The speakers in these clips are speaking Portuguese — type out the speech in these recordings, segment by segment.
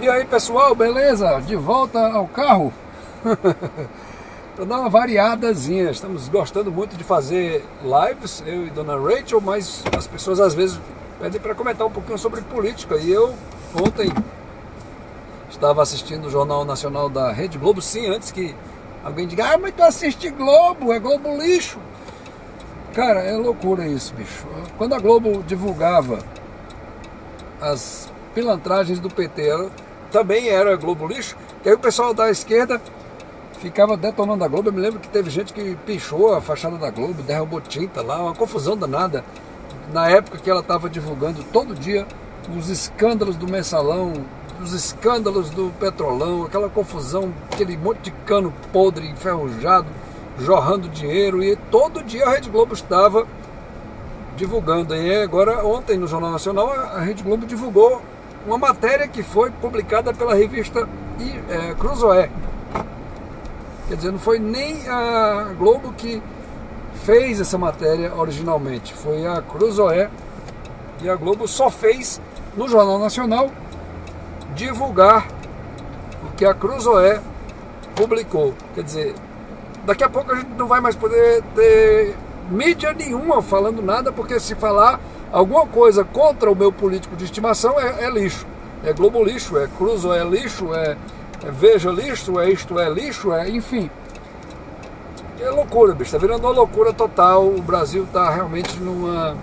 E aí pessoal, beleza? De volta ao carro para dar uma variadazinha. Estamos gostando muito de fazer lives, eu e Dona Rachel, mas as pessoas às vezes pedem para comentar um pouquinho sobre política. E eu ontem estava assistindo o Jornal Nacional da Rede Globo, sim, antes que alguém diga, mas tu assiste Globo, é Globo lixo. Cara, é loucura isso, bicho. Quando a Globo divulgava as pilantragens do PT, também era Globo lixo, que aí o pessoal da esquerda ficava detonando a Globo. Eu me lembro que teve gente que pichou a fachada da Globo, derrubou tinta lá, uma confusão danada, na época que ela estava divulgando todo dia os escândalos do Mensalão, os escândalos do Petrolão, aquela confusão, aquele monte de cano podre, enferrujado, jorrando dinheiro, e todo dia a Rede Globo estava divulgando. E agora, ontem no Jornal Nacional, a Rede Globo divulgou uma matéria que foi publicada pela revista Cruzoé. Quer dizer, não foi nem a Globo que fez essa matéria originalmente, foi a Cruzoé, e a Globo só fez no Jornal Nacional divulgar o que a Cruzoé publicou. Quer dizer, daqui a pouco a gente não vai mais poder ter mídia nenhuma falando nada, porque se falar alguma coisa contra o meu político de estimação é lixo. É Globo lixo, é Cruzoé lixo, é Veja lixo, Isto é lixo, enfim. É loucura, bicho, tá virando uma loucura total. O Brasil tá realmente numa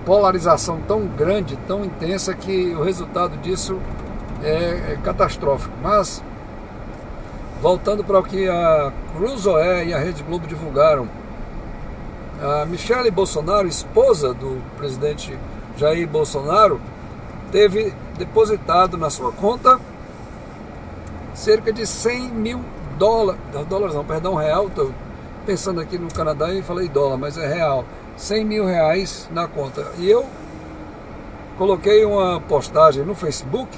polarização tão grande, tão intensa, que o resultado disso é catastrófico. Mas, voltando para o que a Cruzoé e a Rede Globo divulgaram, a Michele Bolsonaro, esposa do presidente Jair Bolsonaro, teve depositado na sua conta cerca de 100 mil real. Estou pensando aqui no Canadá e falei dólar, mas é real. 100 mil reais na conta. E eu coloquei uma postagem no Facebook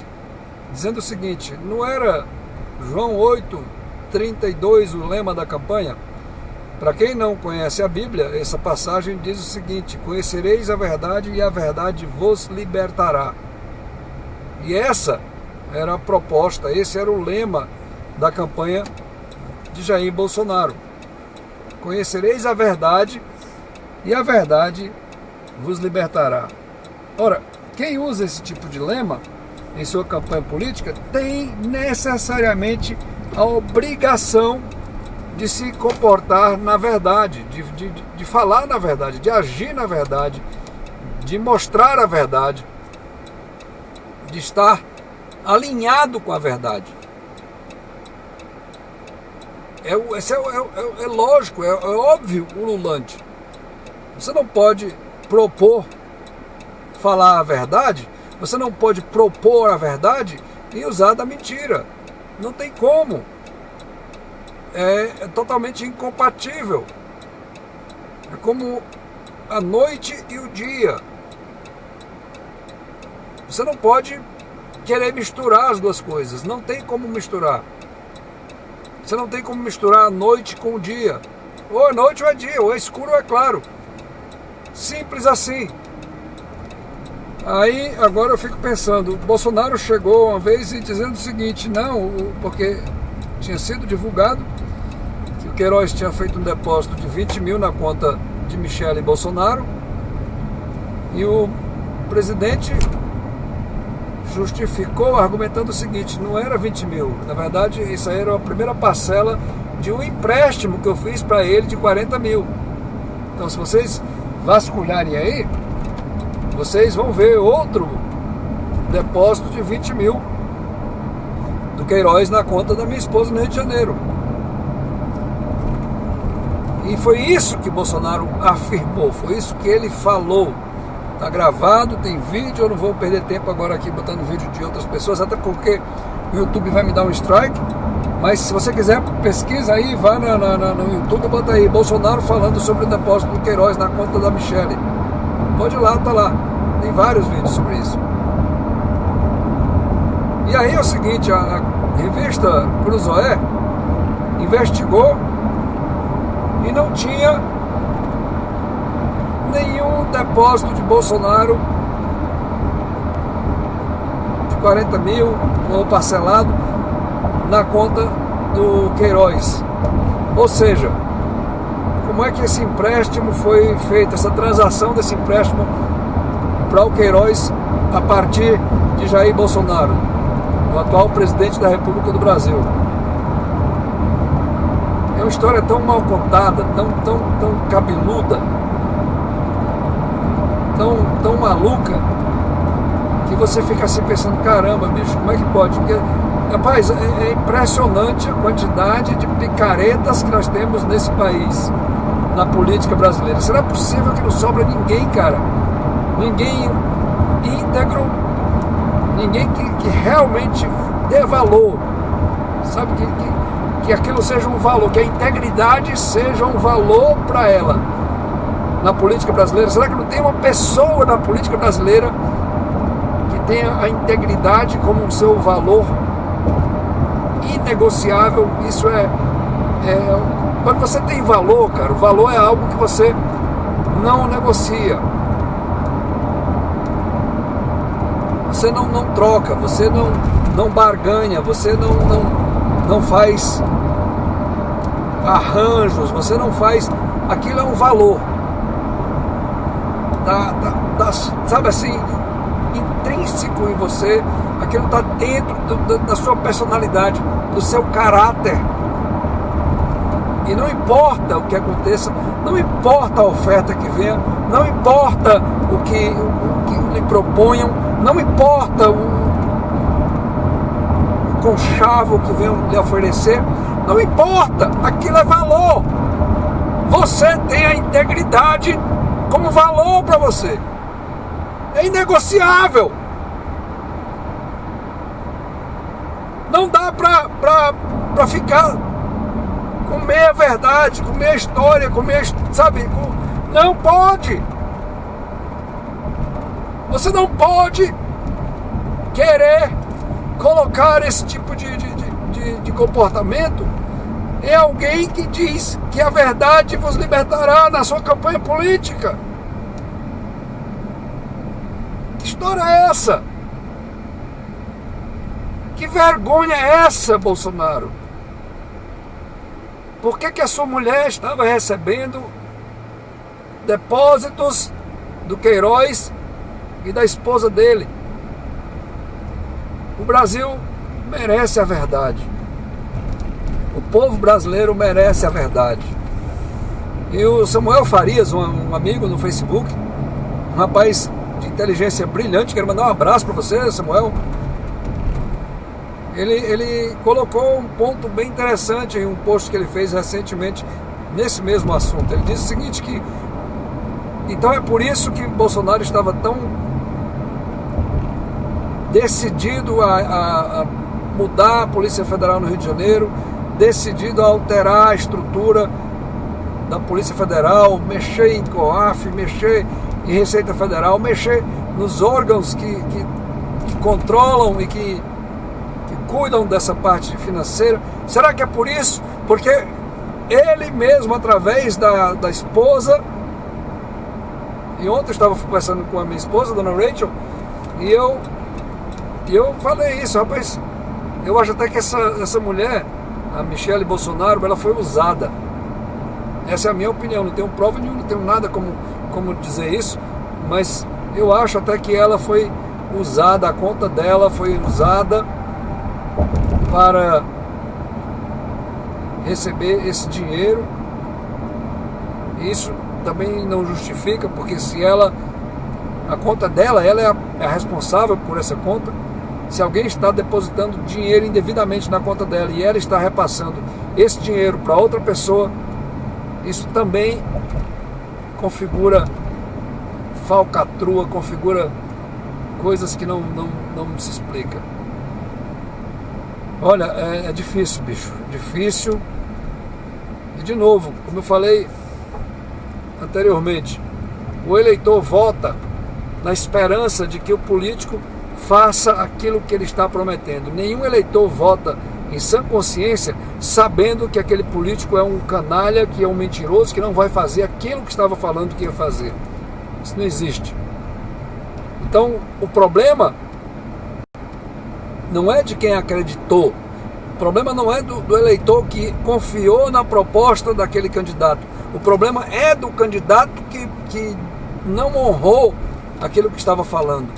dizendo o seguinte: não era João 8:32 o lema da campanha? Para quem não conhece a Bíblia, essa passagem diz o seguinte: conhecereis a verdade e a verdade vos libertará. E essa era a proposta, esse era o lema da campanha de Jair Bolsonaro. Conhecereis a verdade e a verdade vos libertará. Ora, quem usa esse tipo de lema em sua campanha política tem necessariamente a obrigação de se comportar na verdade, de falar na verdade, de agir na verdade, de mostrar a verdade, de estar alinhado com a verdade. É lógico, é óbvio, ululante. Você não pode propor falar a verdade, você não pode propor a verdade e usar da mentira. Não tem como. É totalmente incompatível. É como a noite e o dia. Você não pode querer misturar as duas coisas. Não tem como misturar. Você não tem como misturar a noite com o dia. Ou é noite ou é dia, ou é escuro ou é claro. Simples assim. Aí agora eu fico pensando, o Bolsonaro chegou uma vez e dizendo o seguinte: não, porque tinha sido divulgado que o Queiroz tinha feito um depósito de 20 mil na conta de Michele Bolsonaro, e o presidente justificou argumentando o seguinte: não era 20 mil, na verdade isso aí era a primeira parcela de um empréstimo que eu fiz para ele de 40 mil. Então, se vocês vasculharem aí, vocês vão ver outro depósito de 20 mil do Queiroz na conta da minha esposa no Rio de Janeiro. E foi isso que Bolsonaro afirmou, foi isso que ele falou. Está gravado, tem vídeo, eu não vou perder tempo agora aqui botando vídeo de outras pessoas, até porque o YouTube vai me dar um strike. Mas se você quiser, pesquisa aí, vá no YouTube, bota aí Bolsonaro falando sobre o depósito do Queiroz na conta da Michele. Pode ir lá, tá lá. Tem vários vídeos sobre isso. E aí é o seguinte, a revista Cruzoé investigou e não tinha nenhum depósito de Bolsonaro, de 40 mil ou parcelado na conta do Queiroz. Ou seja, como é que esse empréstimo foi feito, essa transação desse empréstimo para o Queiroz a partir de Jair Bolsonaro, o atual presidente da República do Brasil? É uma história tão mal contada, tão cabeluda, tão maluca, que você fica assim pensando, caramba, bicho, como é que pode? Porque, rapaz, é impressionante a quantidade de picaretas que nós temos nesse país, na política brasileira. Será possível que não sobra ninguém, cara? Ninguém íntegro, ninguém que realmente dê valor, sabe? Que aquilo seja um valor, que a integridade seja um valor para ela na política brasileira. Será que não tem uma pessoa na política brasileira que tenha a integridade como um seu valor inegociável? Isso quando você tem valor, cara, o valor é algo que você não negocia, você não troca, você não barganha, você não faz arranjos, você não faz. Aquilo é um valor, sabe assim, intrínseco em você. Aquilo está dentro da sua personalidade, do seu caráter. E não importa o que aconteça, não importa a oferta que venha, não importa o que lhe proponham, não importa o conchavo que venham lhe oferecer, não importa, aquilo é valor. Você tem a integridade como valor para você, é inegociável. Não dá para ficar com meia verdade, com meia história, sabe? Não pode. Você não pode querer colocar esse tipo de comportamento em alguém que diz que a verdade vos libertará na sua campanha política. Que história é essa? Que vergonha é essa, Bolsonaro? Por que a sua mulher estava recebendo depósitos do Queiroz e da esposa dele? O Brasil merece a verdade. O povo brasileiro merece a verdade. E o Samuel Farias, um amigo no Facebook, um rapaz de inteligência brilhante, quero mandar um abraço para você, Samuel. Ele colocou um ponto bem interessante em um post que ele fez recentemente nesse mesmo assunto. Ele disse o seguinte, que então é por isso que Bolsonaro estava tão decidido a mudar a Polícia Federal no Rio de Janeiro, decidido a alterar a estrutura da Polícia Federal, mexer em COAF, mexer em Receita Federal, mexer nos órgãos que controlam e que cuidam dessa parte financeira. Será que é por isso? Porque ele mesmo, através da esposa, e ontem eu estava conversando com a minha esposa, dona Rachel, e eu falei isso, rapaz, eu acho até que essa mulher, a Michelle Bolsonaro, ela foi usada. Essa é a minha opinião, não tenho prova nenhuma, não tenho nada como dizer isso, mas eu acho até que ela foi usada, a conta dela foi usada para receber esse dinheiro. Isso também não justifica, porque se a conta dela, ela é a responsável por essa conta. Se alguém está depositando dinheiro indevidamente na conta dela e ela está repassando esse dinheiro para outra pessoa, isso também configura falcatrua, configura coisas que não se explica. Olha, é difícil, bicho, difícil. E de novo, como eu falei anteriormente, o eleitor vota na esperança de que o político faça aquilo que ele está prometendo. Nenhum eleitor vota em sã consciência sabendo que aquele político é um canalha, que é um mentiroso, que não vai fazer aquilo que estava falando que ia fazer. Isso não existe. Então, o problema não é de quem acreditou. O problema não é do eleitor que confiou na proposta daquele candidato. O problema é do candidato que não honrou aquilo que estava falando.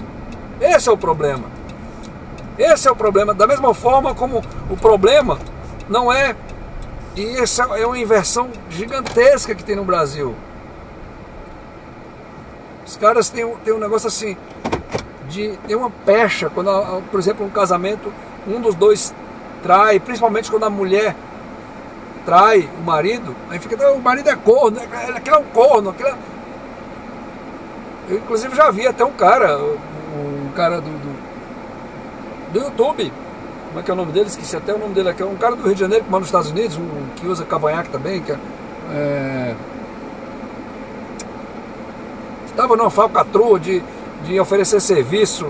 Esse é o problema. Esse é o problema. Da mesma forma como o problema não é... E essa é uma inversão gigantesca que tem no Brasil. Os caras têm um negócio assim, tem uma pecha, quando, por exemplo, um casamento, um dos dois trai, principalmente quando a mulher trai o marido, aí fica, o marido é corno, aquele é um corno, aquele é... Eu inclusive já vi até um cara do YouTube, como é que é o nome dele? Esqueci até o nome dele aqui, um cara do Rio de Janeiro que mora nos Estados Unidos, que usa cavanhaque também, que estava numa falcatrua de oferecer serviço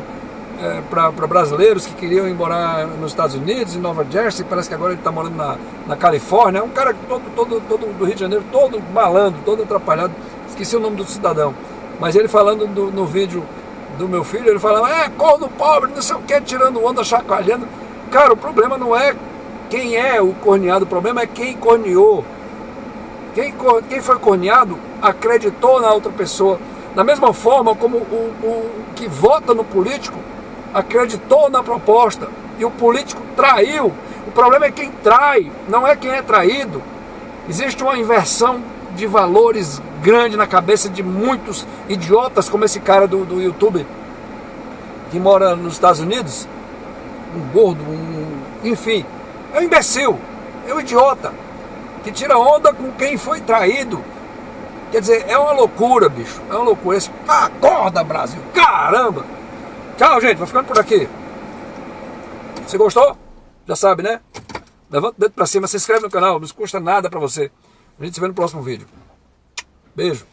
para brasileiros que queriam ir morar nos Estados Unidos, em Nova Jersey. Parece que agora ele está morando na Califórnia. É um cara todo do Rio de Janeiro, todo malandro, todo atrapalhado. Esqueci o nome do cidadão. Mas ele falando no vídeo do meu filho, ele falava, corno pobre, não sei o que, tirando onda, chacoalhando. Cara, o problema não é quem é o corneado, o problema é quem corneou. Quem foi corneado acreditou na outra pessoa. Da mesma forma como o que vota no político acreditou na proposta e o político traiu. O problema é quem trai, não é quem é traído. Existe uma inversão de valores grande na cabeça de muitos idiotas, como esse cara do YouTube que mora nos Estados Unidos, um gordo, enfim, é um imbecil, é um idiota que tira onda com quem foi traído. Quer dizer, é uma loucura, bicho. É uma loucura. Acorda, Brasil. Caramba. Tchau, gente. Vou ficando por aqui. Se gostou? Já sabe, né? Levanta o dedo pra cima, se inscreve no canal. Não custa nada pra você. A gente se vê no próximo vídeo. Beijo.